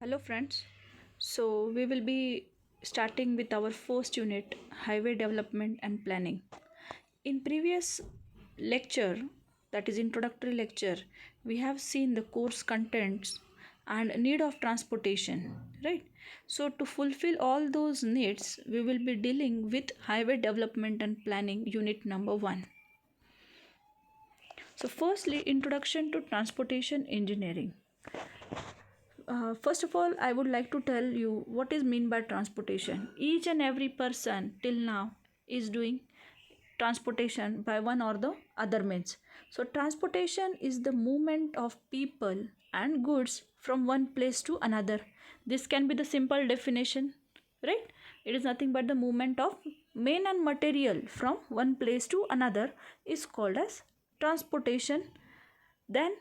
Hello friends. So we will be starting with our first unit, highway development and planning. In previous lecture, that is introductory lecture, we have seen the course contents and need of transportation, right? So to fulfill all those needs, we will be dealing with highway development and planning unit number 1. So firstly, introduction to transportation engineering. First of all, I would like to tell you what is mean by transportation. Each and every person till now is doing transportation by one or the other means. So transportation is the movement of people and goods from one place to another. This can be the simple definition, right? It is nothing but the movement of main and material from one place to another is called as transportation. Then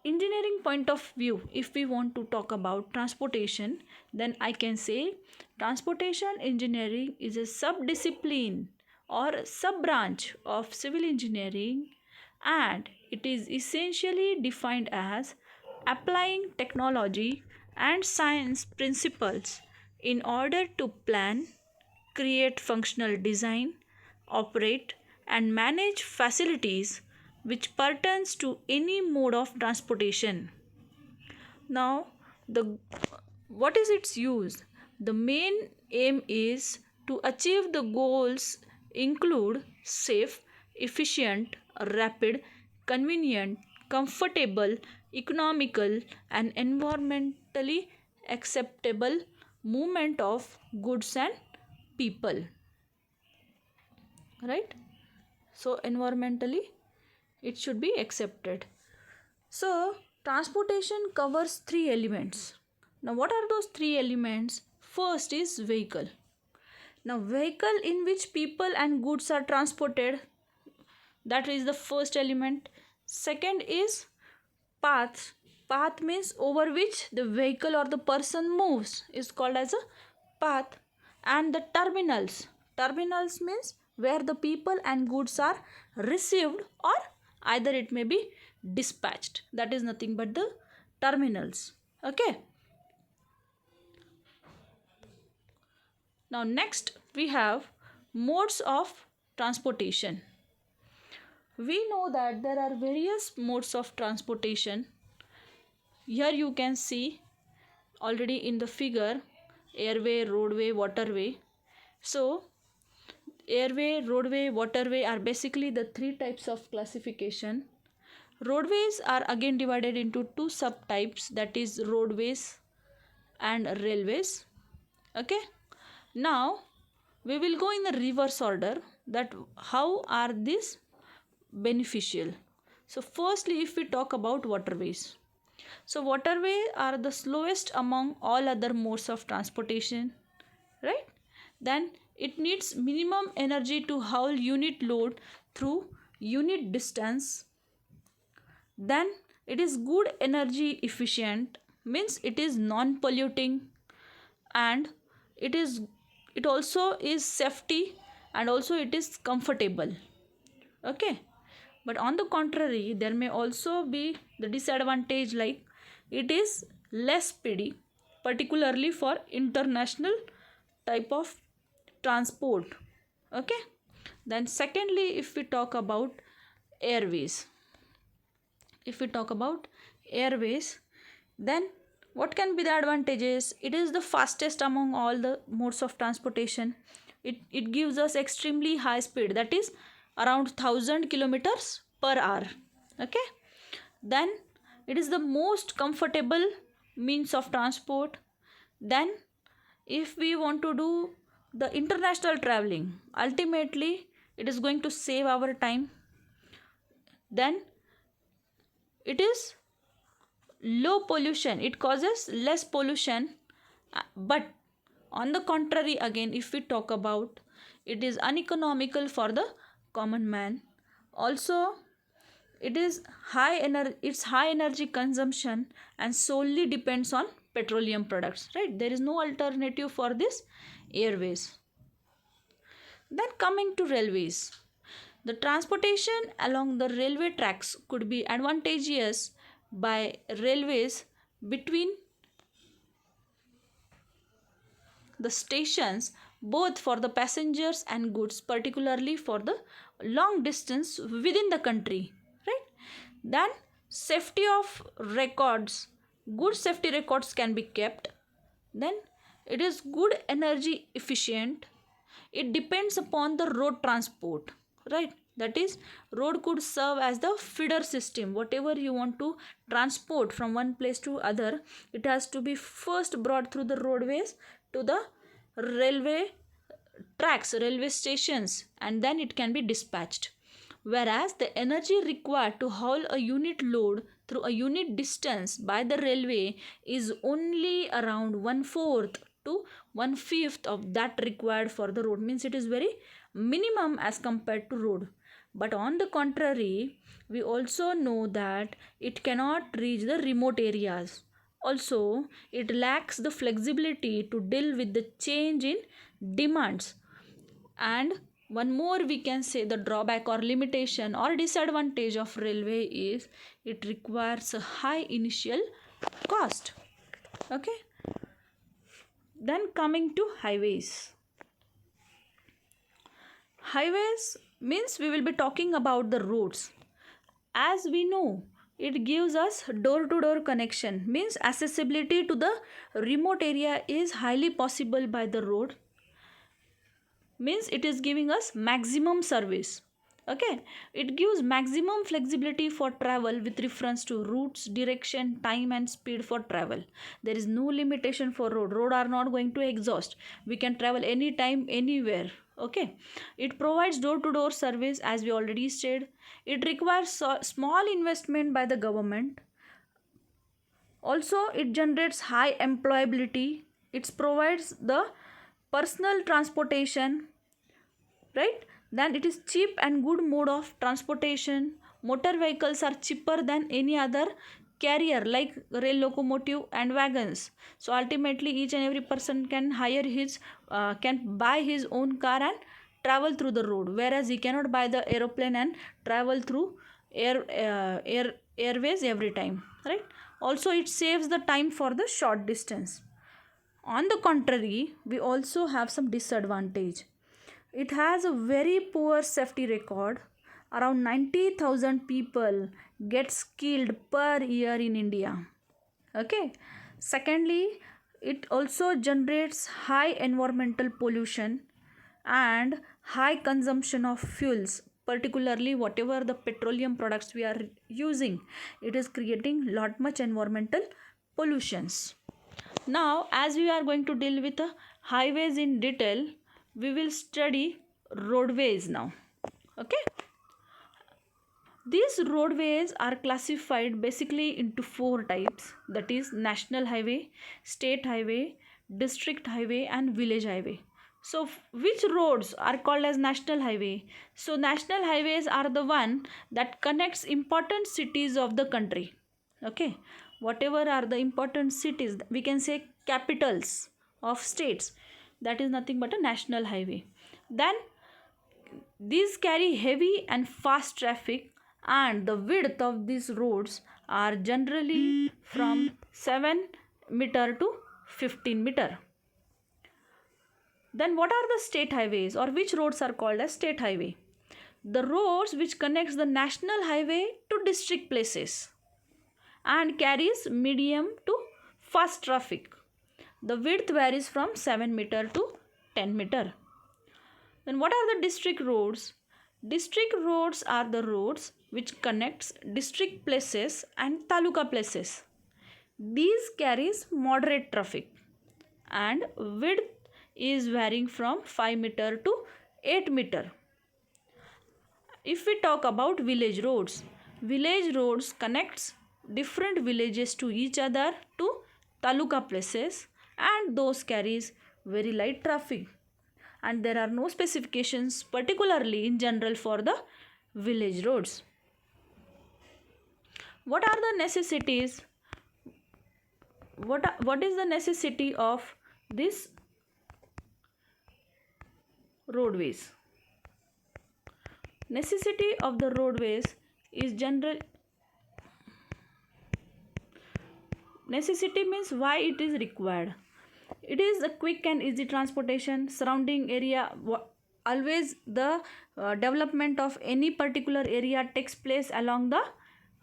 engineering point of view, if we want to talk about transportation, then I can say transportation engineering is a sub-discipline or sub-branch of civil engineering, and it is essentially defined as applying technology and science principles in order to plan, create functional design, operate and manage facilities which pertains to any mode of transportation. Now, the what is its use? The main aim is to achieve the goals include safe, efficient, rapid, convenient, comfortable, economical and environmentally acceptable movement of goods and people, right? So environmentally it should be accepted. So transportation covers three elements. Now what are those three elements? First is vehicle. Now vehicle in which people and goods are transported, that is the first element. Second is path. Path means over which the vehicle or the person moves is called as a path. And the terminals. Terminals means where the people and goods are received or either it may be dispatched. That is nothing but the terminals. Okay. Now next we have modes of transportation. We know that there are various modes of transportation. Here you can see already in the figure airway, roadway, waterway. So airway, roadway, waterway are basically the three types of classification. Roadways are again divided into two subtypes, that is roadways and railways. Okay. Now we will go in the reverse order that how are these beneficial. So firstly if we talk about waterways. So waterway are the slowest among all other modes of transportation, right? Then it needs minimum energy to haul unit load through unit distance. Then it is good energy efficient, means it is non polluting, and it also is safety, and also it is comfortable. Okay. But on the contrary there may also be the disadvantage, like it is less speedy, particularly for international type of transport. Okay. Then secondly if we talk about airways, if we talk about airways, then what can be the advantages? It is the fastest among all the modes of transportation. It gives us extremely high speed, that is around 1000 kilometers per hour. Okay. Then it is the most comfortable means of transport. Then if we want to do the international traveling, ultimately it is going to save our time. Then it is low pollution, it causes less pollution. But on the contrary again if we talk about, it is uneconomical for the common man. Also it is it's high energy consumption and solely depends on petroleum products, right? There is no alternative for this airways. Then coming to railways, the transportation along the railway tracks could be advantageous by railways between the stations both for the passengers and goods, particularly for the long distance within the country, right? Then safety of records, good safety records can be kept. Then it is good energy efficient. It depends upon the road transport, right? That is, road could serve as the feeder system. Whatever you want to transport from one place to other, it has to be first brought through the roadways to the railway tracks, railway stations, and then it can be dispatched. Whereas the energy required to haul a unit load through a unit distance by the railway is only around 1/4 to 1/5 of that required for the road. Means it is very minimum as compared to road. But on the contrary, we also know that it cannot reach the remote areas. Also, it lacks the flexibility to deal with the change in demands. And one more we can say the drawback or limitation or disadvantage of railway is it requires a high initial cost. Okay. Then coming to highways. Highways means we will be talking about the roads. As we know, it gives us door to door connection, means accessibility to the remote area is highly possible by the road, means it is giving us maximum service. Okay, it gives maximum flexibility for travel with reference to routes, direction, time and speed for travel. There is no limitation for road are not going to exhaust. We can travel anytime, anywhere. Okay, it provides door to door service as we already said. It requires small investment by the government. Also, it generates high employability. It provides the personal transportation, right? Then it is cheap and good mode of transportation. Motor vehicles are cheaper than any other carrier like rail locomotive and wagons. So ultimately each and every person can hire his can buy his own car and travel through the road, whereas he cannot buy the aeroplane and travel through airways every time, right? Also, it saves the time for the short distance. On the contrary, we also have some disadvantage. It has a very poor safety record. Around 90,000 people get killed per year in India. Okay. Secondly, it also generates high environmental pollution and high consumption of fuels, particularly whatever the petroleum products we are using. It is creating lot much environmental pollutions. Now, as we are going to deal with highways in detail, we will study roadways now. Okay. These roadways are classified basically into 4 types, that is national highway, state highway, district highway and village highway. So which roads are called as national highway? So national highways are the one that connects important cities of the country. Okay, whatever are the important cities, we can say capitals of states, that is nothing but a national highway. Then these carry heavy and fast traffic, and the width of these roads are generally from 7 meter to 15 meter. Then what are the state highways, or which roads are called as state highway? The roads which connects the national highway to district places and carries medium to fast traffic. The width varies from 7 meter to 10 meter. Then what are the district roads? District roads are the roads which connects district places and taluka places. These carries moderate traffic and width is varying from 5 meter to 8 meter. If we talk about village roads connects different villages to each other to taluka places, and those carries very light traffic, and there are no specifications particularly in general for the village roads. What are the necessities? What is the necessity of this roadways? Necessity of the roadways is general. Necessity means why it is required. It is a quick and easy transportation. Surrounding area, always the development of any particular area takes place along the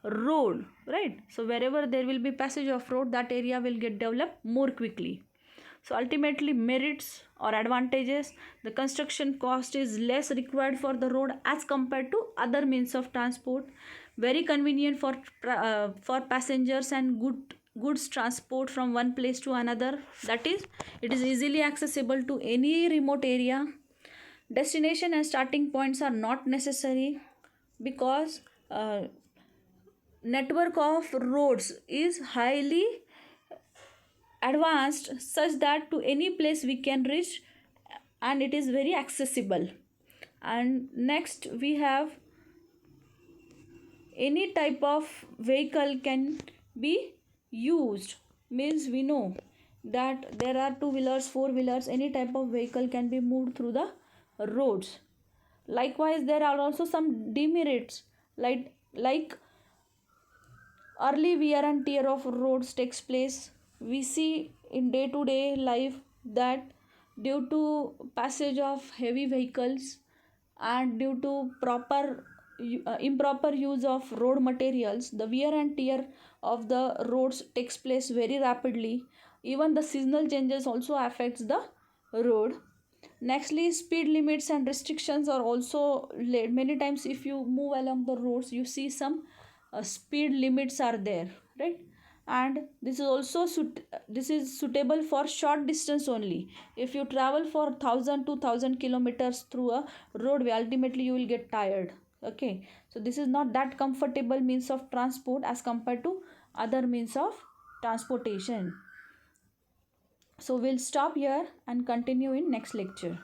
road, right? So wherever there will be passage of road, that area will get developed more quickly. So ultimately, merits or advantages: the construction cost is less required for the road as compared to other means of transport. Very convenient for passengers and goods transport from one place to another. That is, it is easily accessible to any remote area. Destination and starting points are not necessary, because network of roads is highly advanced, such that to any place we can reach, and it is very accessible. And next we have, any type of vehicle can be used, means we know that there are two wheelers, four wheelers, any type of vehicle can be moved through the roads. Likewise, there are also some demerits, like early wear and tear of roads takes place. We see in day to day life that due to passage of heavy vehicles and due to improper use of road materials, the wear and tear of the roads takes place very rapidly. Even the seasonal changes also affects the road. Nextly, speed limits and restrictions are also laid. Many times if you move along the roads, you see some speed limits are there, right? And this is suitable for short distance only. If you travel for 1000 to 1000 kilometers through a roadway, ultimately you will get tired. Okay, so this is not that comfortable means of transport as compared to other means of transportation. So we'll stop here and continue in next lecture.